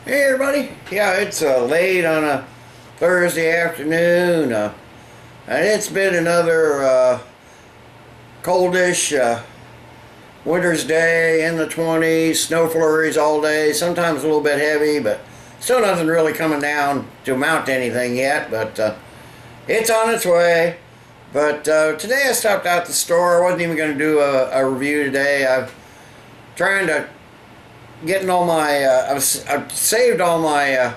Hey everybody, yeah, it's late on a Thursday afternoon, and it's been another coldish winter's day in the 20s, snow flurries all day, sometimes a little bit heavy, but still nothing really coming down to amount to anything yet, but it's on its way. But today I stopped out the store. I wasn't even going to do a review today. I'm trying to getting all my I've saved all my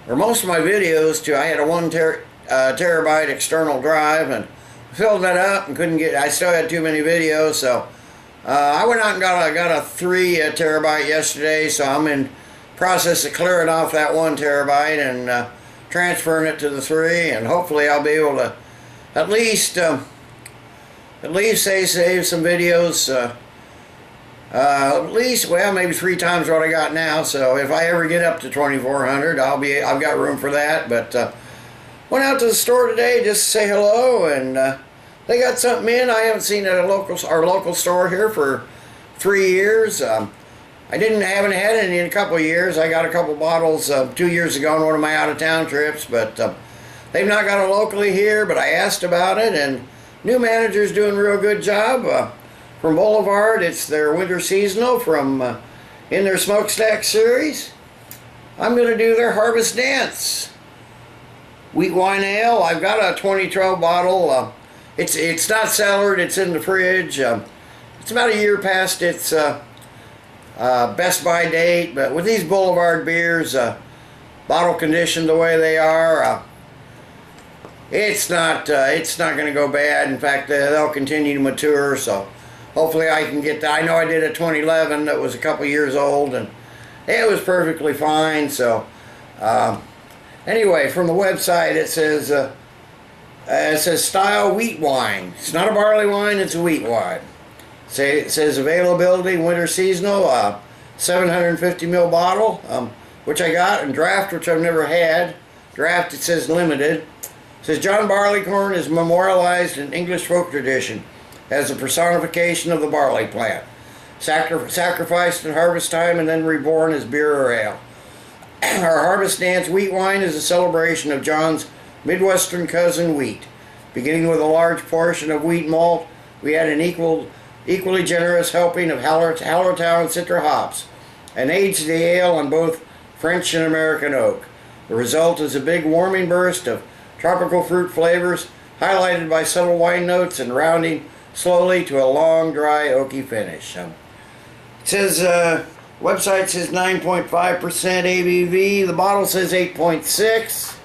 or most of my videos to, I had a 1 terabyte external drive and filled that up and couldn't get, I still had too many videos, so I went out and got a 3 terabyte yesterday, so I'm in process of clearing off that 1 terabyte and transferring it to the 3, and hopefully I'll be able to at least save some videos, at least, well, maybe 3 times what I got now. So if I ever get up to 2,400, I've got room for that. But went out to the store today just to say hello, and they got something in I haven't seen at our local store here for 3 years. I haven't had any in a couple of years. I got a couple bottles 2 years ago on one of my out-of-town trips, but they've not got it locally here. But I asked about it, and new manager's doing a real good job. From Boulevard, it's their winter seasonal from in their smokestack series. I'm going to do their Harvest Dance wheat wine ale. I've got a 2012 bottle. It's not cellared. It's in the fridge. It's about a year past its best by date. But with these Boulevard beers, bottle conditioned the way they are, it's not going to go bad. In fact, they'll continue to mature. So hopefully I can get that. I know I did a 2011 that was a couple years old, and it was perfectly fine. So anyway, from the website it says style wheat wine. It's not a barley wine, it's a wheat wine. It says availability winter seasonal, 750 ml bottle, which I got, and Draught, which I've never had. Draught, it says limited. It says John Barleycorn is memorialized in English folk tradition as a personification of the barley plant, sacrificed at harvest time and then reborn as beer or ale. Our Harvest Dance wheat wine is a celebration of John's Midwestern cousin wheat. Beginning with a large portion of wheat malt, we add an equally generous helping of Hallertau and Citra hops, and aged the ale on both French and American oak. The result is a big warming burst of tropical fruit flavors, highlighted by subtle wine notes and rounding slowly to a long, dry, oaky finish. It says, website says 9.5% ABV. The bottle says 8.6.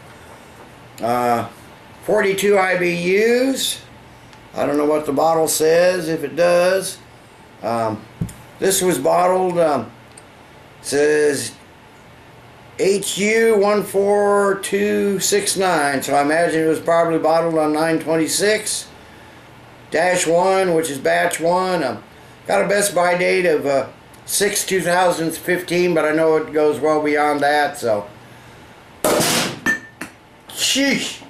42 IBUs. I don't know what the bottle says, if it does. This was bottled, says HU 14269. So I imagine it was probably bottled on 9/26. -1, which is batch 1. Got a best by date of 6/2015, but I know it goes well beyond that, so sheesh,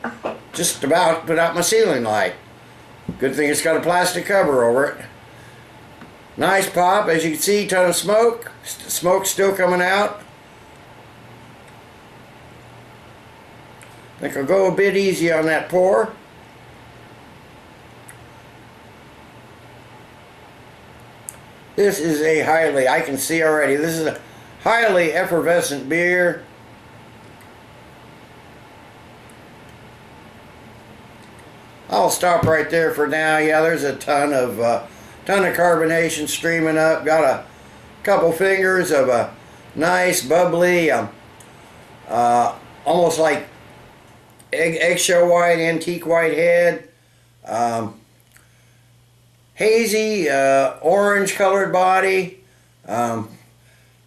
just about put out my ceiling light. Good thing it's got a plastic cover over it. Nice pop, as you can see, ton of smoke. Smoke's still coming out. I think I'll go a bit easy on that pour. This is a highly, I can see already, this is a highly effervescent beer. I'll stop right there for now. Yeah, there's a ton of carbonation streaming up. Got a couple fingers of a nice bubbly, almost like eggshell white, antique white head. Hazy, orange colored body. Not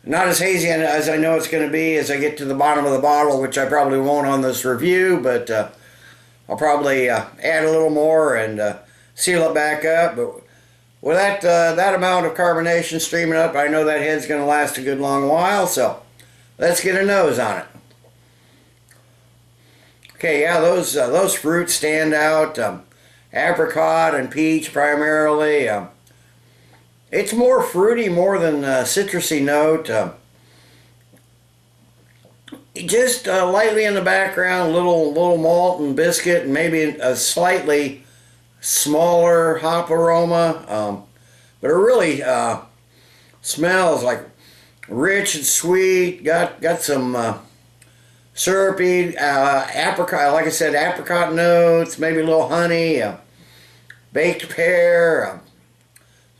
as hazy as I know it's going to be as I get to the bottom of the bottle, which I probably won't on this review, but I'll probably add a little more and seal it back up. But with that amount of carbonation streaming up, I know that head's going to last a good long while, so let's get a nose on it. Okay, yeah, those fruits stand out. Apricot and peach primarily. It's more fruity, more than citrusy note. just lightly in the background, little malt and biscuit, and maybe a slightly smaller hop aroma. But it really smells like rich and sweet. Got some syrupy apricot, like I said, apricot notes, maybe a little honey, baked pear,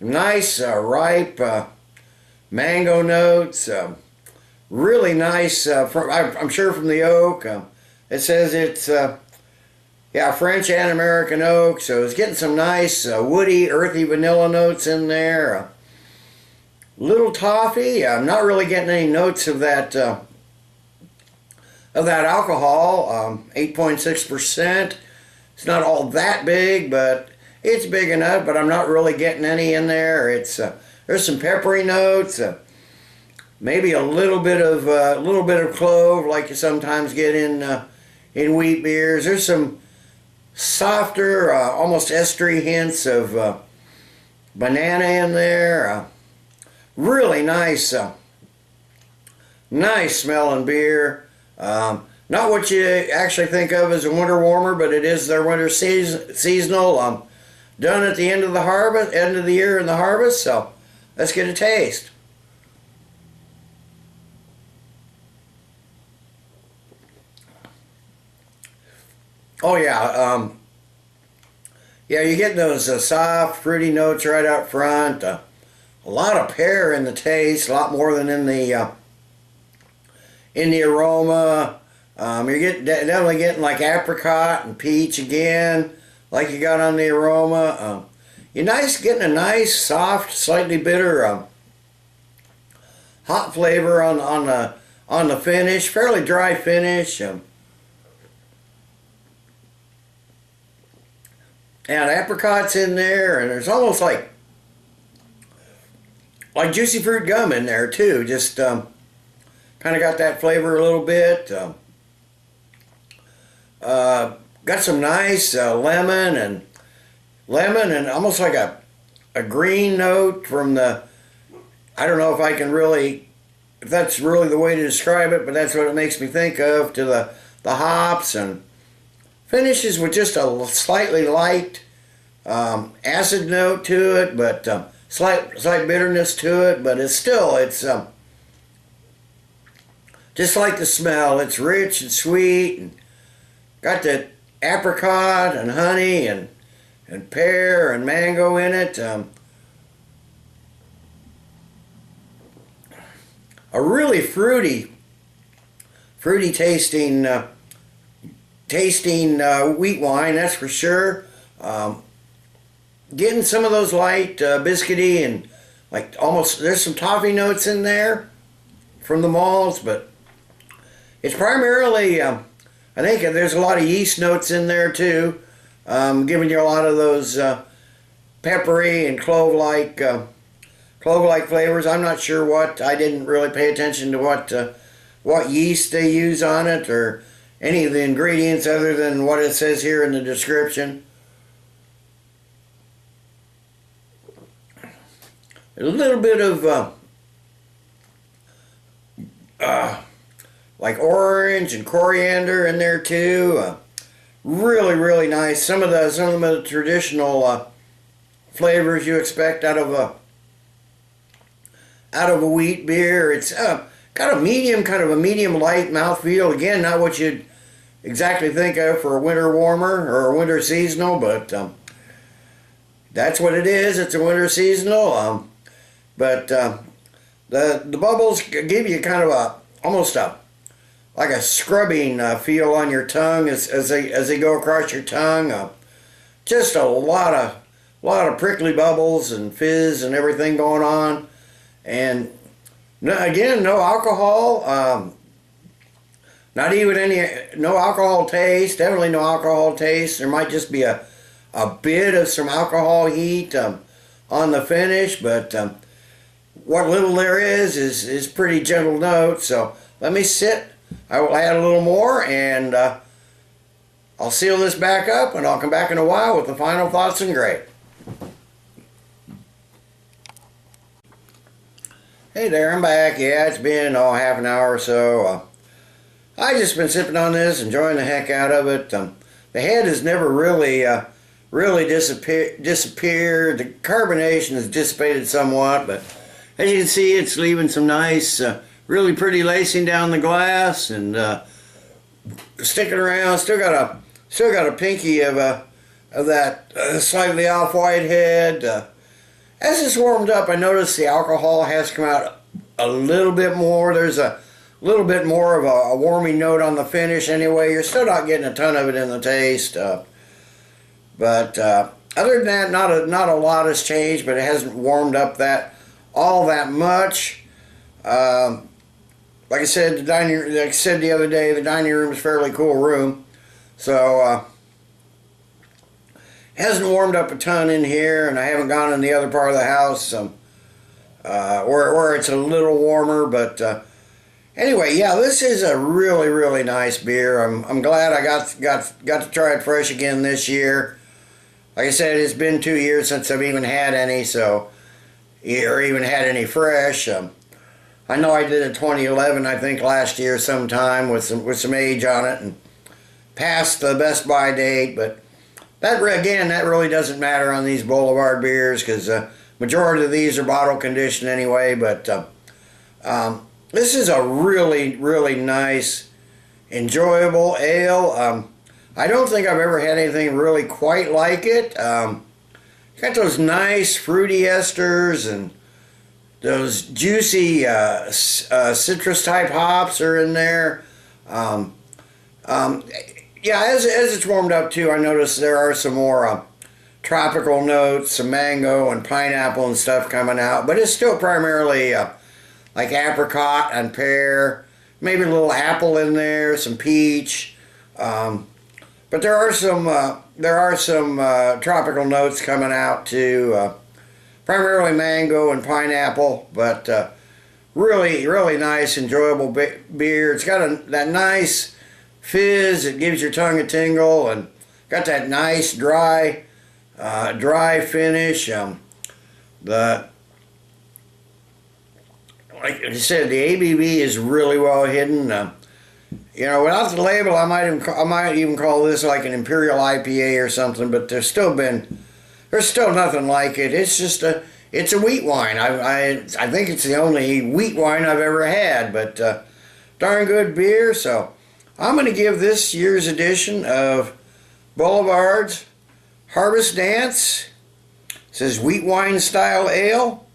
nice ripe mango notes. Really nice, I'm sure from the oak. It says it's yeah, French and American oak, so it's getting some nice woody, earthy vanilla notes in there. Little toffee. I'm not really getting any notes of that alcohol. 8.6%. It's not all that big, but it's big enough. But I'm not really getting any in there. It's there's some peppery notes. Maybe a little bit of clove, like you sometimes get in wheat beers. There's some softer, almost estery hints of banana in there. Really nice, nice smelling beer. Not what you actually think of as a winter warmer, but it is their winter seasonal. Done at the end of the harvest, end of the year in the harvest. So let's get a taste. Oh yeah, yeah, you get those soft, fruity notes right out front. A lot of pear in the taste, a lot more than in the aroma. You're definitely getting like apricot and peach again, like you got on the aroma. You're getting a nice, soft, slightly bitter, hot flavor on the finish. Fairly dry finish. And apricots in there, and there's almost like juicy fruit gum in there too. Just kind of got that flavor a little bit. Got some nice lemon and almost like a green note from the. I don't know if that's really the way to describe it, but that's what it makes me think of, to the hops, and finishes with just a slightly light acid note to it, but slight bitterness to it. But it's just like the smell. It's rich and sweet, and got that apricot and honey and pear and mango in it. A really fruity tasting wheat wine, that's for sure. Getting some of those light biscuity and like almost, there's some toffee notes in there from the malts, but it's primarily, I think there's a lot of yeast notes in there too, giving you a lot of those peppery and clove-like flavors. I'm not sure what, I didn't really pay attention to what yeast they use on it or any of the ingredients other than what it says here in the description. A little bit of like orange and coriander in there too. Really nice. Some of the traditional flavors you expect out of a wheat beer. It's got a medium light mouthfeel. Again, not what you'd exactly think of for a winter warmer or a winter seasonal, but that's what it is. It's a winter seasonal. But the bubbles give you kind of almost like a scrubbing feel on your tongue as they go across your tongue. Just a lot of prickly bubbles and fizz and everything going on. And again, no alcohol. No alcohol taste. Definitely no alcohol taste. There might just be a bit of some alcohol heat on the finish, but what little there is pretty gentle notes. So let me sit. I will add a little more, and I'll seal this back up, and I'll come back in a while with the final thoughts and grade. Hey there, I'm back. Yeah, it's been half an hour or so. I just been sipping on this, enjoying the heck out of it. The head has never really disappeared. The carbonation has dissipated somewhat, but as you can see, it's leaving some nice, really pretty lacing down the glass, and sticking around. Still got a pinky of that slightly off-white head. As it's warmed up, I noticed the alcohol has come out a little bit more. There's a little bit more of a warming note on the finish anyway. You're still not getting a ton of it in the taste. But other than that, not a lot has changed, but it hasn't warmed up all that much. Like I said, like I said the other day, the dining room is a fairly cool room. So it hasn't warmed up a ton in here, and I haven't gone in the other part of the house where it's a little warmer, but anyway, yeah, this is a really nice beer. I'm glad I got to try it fresh again this year. Like I said, it's been 2 years since I've even had any, or even had any fresh. I know I did a 2011, I think, last year sometime with some age on it, and passed the Best By date. But that really doesn't matter on these Boulevard beers, because majority of these are bottle conditioned anyway. But this is a really nice, enjoyable ale. I don't think I've ever had anything really quite like it. Got those nice fruity esters, and those juicy citrus type hops are in there. Yeah, as it's warmed up too, I noticed there are some more tropical notes, some mango and pineapple and stuff coming out, but it's still primarily like apricot and pear, maybe a little apple in there, some peach. But there are some tropical notes coming out too, primarily mango and pineapple. But really nice, enjoyable beer. It's got that nice fizz. It gives your tongue a tingle, and got that nice dry finish. Like I said, the ABV is really well hidden. You know, without the label, I might even call this like an Imperial IPA or something. But there's still nothing like it. It's a wheat wine. I think it's the only wheat wine I've ever had. But darn good beer. So I'm going to give this year's edition of Boulevard's Harvest Dance. It says wheat wine style ale.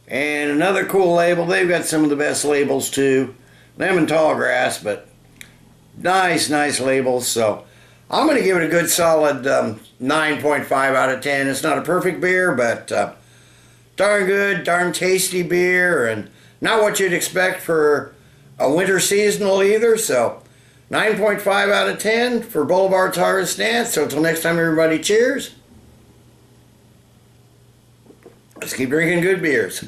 And another cool label. They've got some of the best labels too. Them and Tallgrass, but nice labels. So I'm going to give it a good solid 9.5 out of 10. It's not a perfect beer, but darn good, darn tasty beer, and not what you'd expect for a winter seasonal either. So 9.5 out of 10 for Boulevard's Harvest Dance. So until next time, everybody, cheers. Let's keep drinking good beers.